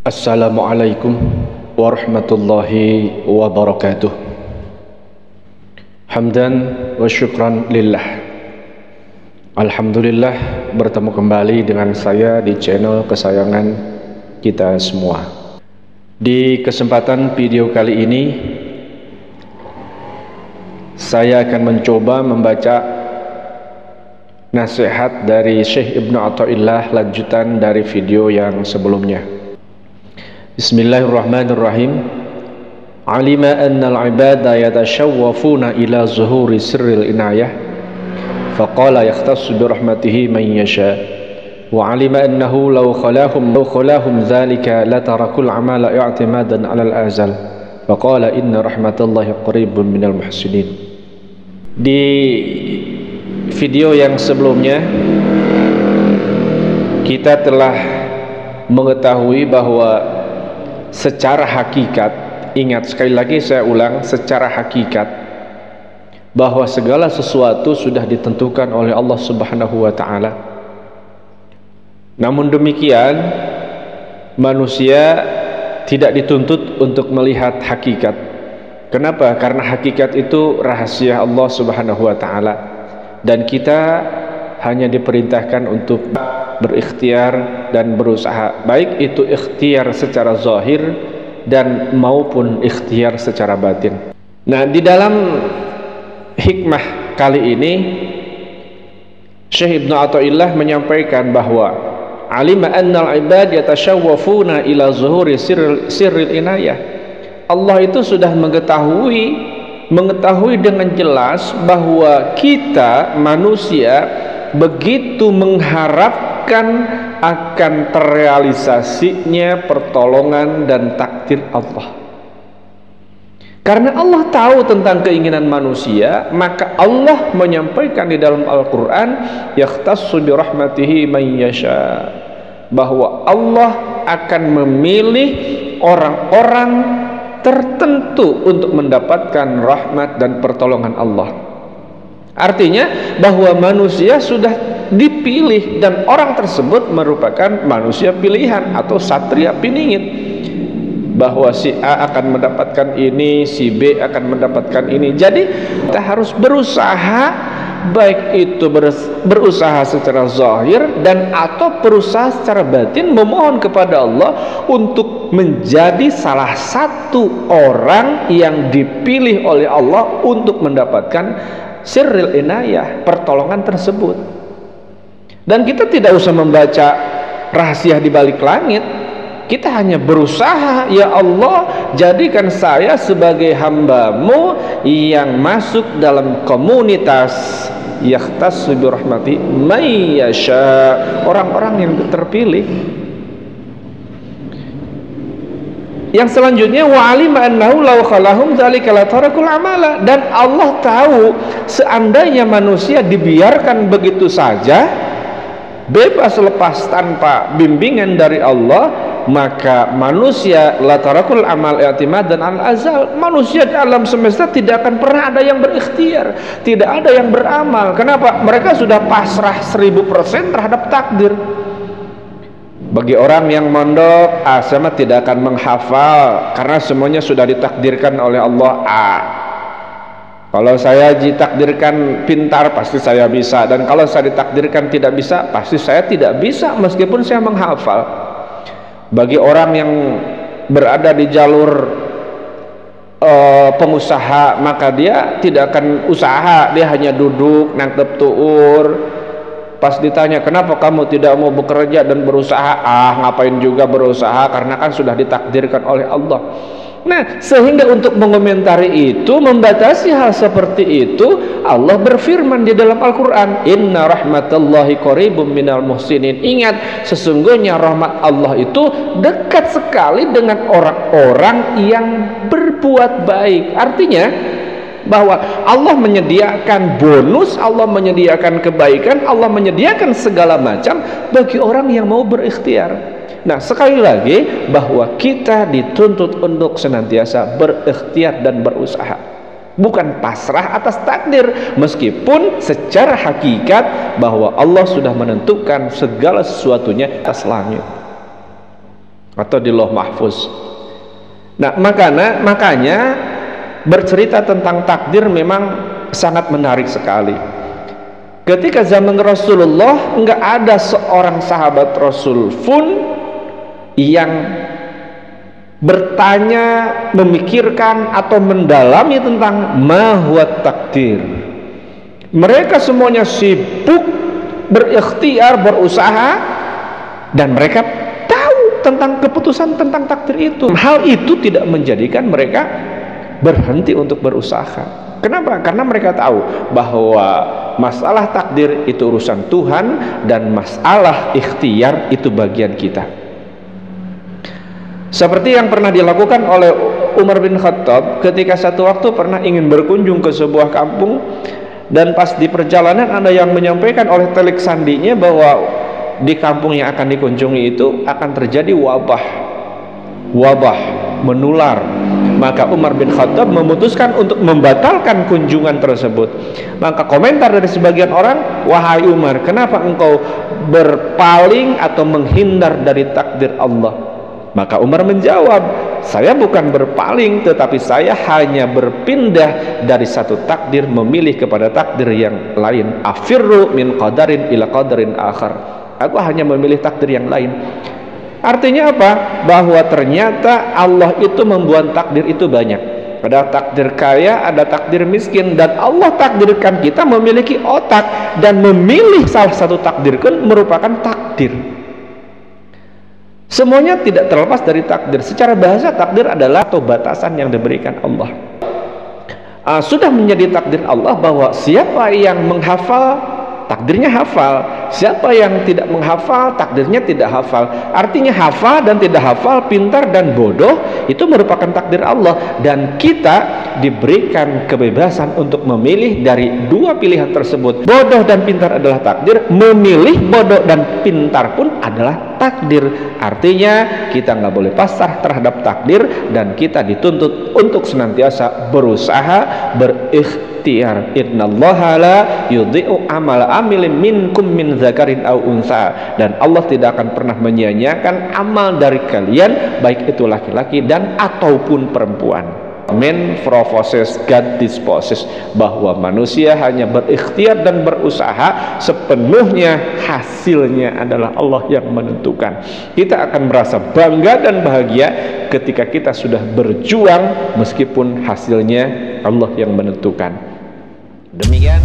Assalamualaikum warahmatullahi wabarakatuh. Hamdan wa syukran lillah. Alhamdulillah, bertemu kembali dengan saya di channel kesayangan kita semua. Di kesempatan video kali ini, saya akan mencoba membaca nasihat dari Syekh Ibnu Athaillah, lanjutan dari video yang sebelumnya. Bismillahirrahmanirrahim. Alima annal ibada yatashawwafuna ila zuhuri sirril inayah, faqala yakhtassu bi rahmatihi man yasha. Wa alima annahu law khalahum dhalika la tarakul amala i'timadan 'ala al-azal. Faqala inna rahmatallahi qaribun minal muhsinin. Di video yang sebelumnya kita telah mengetahui bahwa secara hakikat, ingat sekali lagi saya ulang, secara hakikat bahwa segala sesuatu sudah ditentukan oleh Allah Subhanahu wa taala. Namun demikian, manusia tidak dituntut untuk melihat hakikat. Kenapa? Karena hakikat itu rahasia Allah Subhanahu wa taala, dan kita hanya diperintahkan untuk berikhtiar dan berusaha, baik itu ikhtiar secara zahir dan maupun ikhtiar secara batin. Nah, di dalam hikmah kali ini Syekh Ibnu Athaillah menyampaikan bahwa alima annal ibad yatashawwafuna ila zuhuri sirril inayah. Allah itu sudah mengetahui dengan jelas bahwa kita manusia begitu mengharapkan akan terrealisasinya pertolongan dan takdir Allah. Karena Allah tahu tentang keinginan manusia, maka Allah menyampaikan di dalam Al-Quran, yakhtassu bi rahmatihi man yasha, bahwa Allah akan memilih orang-orang tertentu untuk mendapatkan rahmat dan pertolongan Allah. Artinya bahwa manusia sudah dipilih dan orang tersebut merupakan manusia pilihan atau satria piningit, bahwa si A akan mendapatkan ini, si B akan mendapatkan ini. Jadi kita harus berusaha, baik itu berusaha secara zahir dan atau berusaha secara batin, memohon kepada Allah untuk menjadi salah satu orang yang dipilih oleh Allah untuk mendapatkan sirril inayah, pertolongan tersebut. Dan kita tidak usah membaca rahasia di balik langit, kita hanya berusaha, ya Allah, jadikan saya sebagai hamba-Mu yang masuk dalam komunitas yakhtassu bi rahmati may yasha, orang-orang yang terpilih. Yang selanjutnya, wa alima annahu law khalahum dzalika la tarakul amala, dan Allah tahu seandainya manusia dibiarkan begitu saja bebas lepas tanpa bimbingan dari Allah, maka manusia la tarakul amal i'timadan al azal, manusia di alam semesta tidak akan pernah ada yang berikhtiar, tidak ada yang beramal. Kenapa? Mereka sudah pasrah 1000% terhadap takdir. Bagi orang yang mondok, saya tidak akan menghafal karena semuanya sudah ditakdirkan oleh Allah. Kalau saya ditakdirkan pintar, pasti saya bisa, dan kalau saya ditakdirkan tidak bisa, pasti saya tidak bisa meskipun saya menghafal. Bagi orang yang berada di jalur pengusaha, maka dia tidak akan usaha, dia hanya duduk nangkep tuur. Pas ditanya, kenapa kamu tidak mau bekerja dan berusaha? Ngapain juga berusaha, karena kan sudah ditakdirkan oleh Allah. Nah, sehingga untuk mengomentari itu, membatasi hal seperti itu, Allah berfirman di dalam Al-Quran, inna rahmatallahi qaribum minal muhsinin. Ingat, sesungguhnya rahmat Allah itu dekat sekali dengan orang-orang yang berbuat baik. Artinya bahwa Allah menyediakan bonus, Allah menyediakan kebaikan, Allah menyediakan segala macam bagi orang yang mau berikhtiar. Nah, sekali lagi bahwa kita dituntut untuk senantiasa berikhtiar dan berusaha. bukan pasrah atas takdir, meskipun secara hakikat bahwa Allah sudah menentukan segala sesuatunya atas langit atau di Lauh Mahfuz. Nah, makanya bercerita tentang takdir memang sangat menarik sekali. Ketika zaman Rasulullah nggak ada seorang sahabat Rasul pun yang bertanya, memikirkan atau mendalami tentang ma huwa takdir. Mereka semuanya sibuk berikhtiar, berusaha, dan mereka tahu tentang keputusan tentang takdir itu. Hal itu tidak menjadikan mereka berhenti untuk berusaha. Kenapa? Karena mereka tahu bahwa masalah takdir itu urusan Tuhan dan masalah ikhtiar itu bagian kita. Seperti yang pernah dilakukan oleh Umar bin Khattab ketika satu waktu pernah ingin berkunjung ke sebuah kampung, dan pas di perjalanan ada yang menyampaikan oleh telik sandinya bahwa di kampung yang akan dikunjungi itu akan terjadi wabah menular. Maka Umar bin Khattab memutuskan untuk membatalkan kunjungan tersebut. Maka komentar dari sebagian orang, wahai Umar, kenapa engkau berpaling atau menghindar dari takdir Allah? Maka Umar menjawab, saya bukan berpaling, tetapi saya hanya berpindah dari satu takdir memilih kepada takdir yang lain. Afirru min qadarin ila qadarin akhar. Aku hanya memilih takdir yang lain. Artinya apa? Bahwa ternyata Allah itu membuat takdir itu banyak. Ada takdir kaya, ada takdir miskin, dan Allah takdirkan kita memiliki otak, dan memilih salah satu takdir kan merupakan takdir. Semuanya tidak terlepas dari takdir. Secara bahasa takdir adalah atau batasan yang diberikan Allah. Sudah menjadi takdir Allah bahwa siapa yang menghafal, takdirnya hafal. Siapa yang tidak menghafal, takdirnya tidak hafal. Artinya hafal dan tidak hafal, pintar dan bodoh, itu merupakan takdir Allah. Dan kita diberikan kebebasan untuk memilih dari dua pilihan tersebut. Bodoh dan pintar adalah takdir, memilih bodoh dan pintar pun adalah takdir. Artinya kita nggak boleh pasrah terhadap takdir, dan kita dituntut untuk senantiasa berusaha, berikhtiar. Innallaha la yudhi'u amala amilin minkum min zakarin aw unsa. Dan Allah tidak akan pernah menyia-nyiakan amal dari kalian, baik itu laki-laki dan ataupun perempuan. Men proposes, God disposes, bahwa manusia hanya berikhtiar dan berusaha, sepenuhnya hasilnya adalah Allah yang menentukan. Kita akan merasa bangga dan bahagia ketika kita sudah berjuang meskipun hasilnya Allah yang menentukan. Demikian.